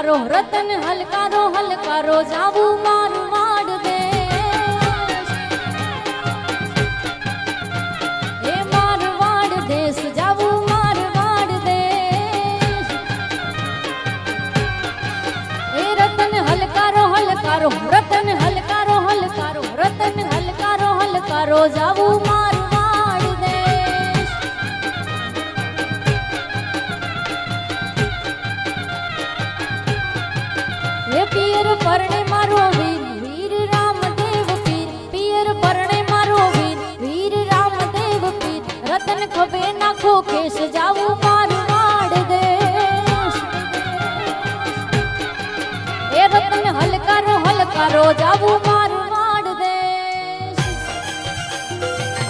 હલકારો રતન હલકારો હલકારો જાવું મારું વાડ દેશ એ મારવાડ દેશ જાવું મારવાડ દેશ એ રતન હલકારો હલકારો રતન હલકારો હલકારો રતન હલકારો હલકારો જાવું મારવાડ દેશ એ પિયર પરણે મારો વીર વીર રામદેવ પીર પિયર પરણે મારો વીર વીર રામદેવ પીર રતન ખભે નાખો કેશ જા